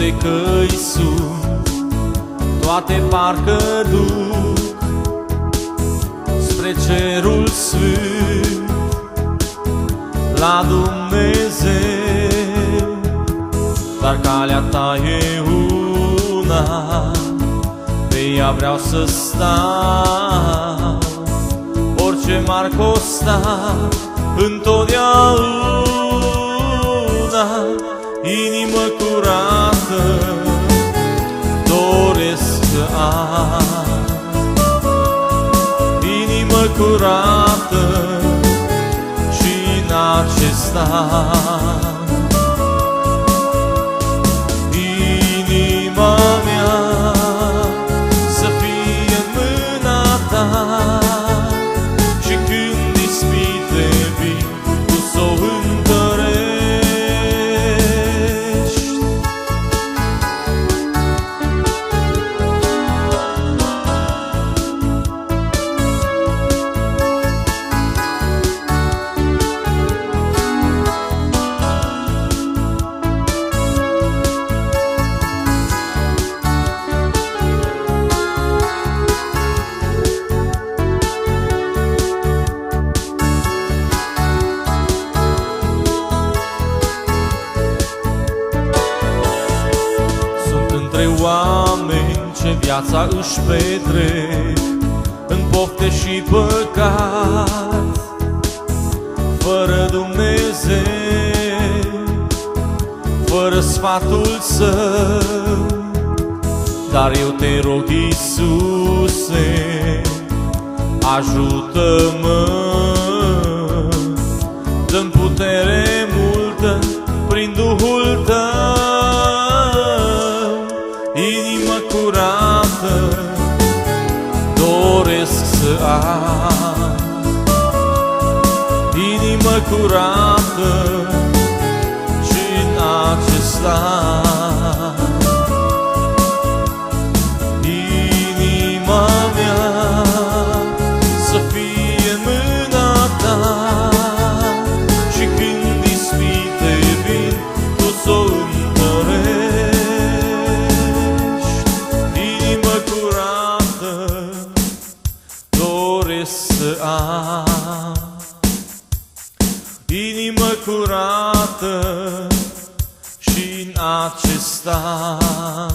Orice căi sunt, toate parcă duc spre cerul sfânt, la Dumnezeu. Dar calea ta e una, pe ea vreau să stau, orice m-ar costa, întotdeauna. Inimă curată doresc să am, inimă curată și în acest an. Inima mea să fie în mâna ta și când ispite vin, tu s-o întărești. Între oameni ce viața își petrec în pofte și păcat, fără Dumnezeu, fără sfatul Său. Dar eu te rog, Iisuse, ajută-mă, dă-mi putere multă prin Duhul Tău. Inimă curată doresc să am, inimă curată și în acest an. Inima mea să fie în mâna ta și când ispite vin, tu s-o întărești. Inimă curată doresc să am, inimă curată și în acest an.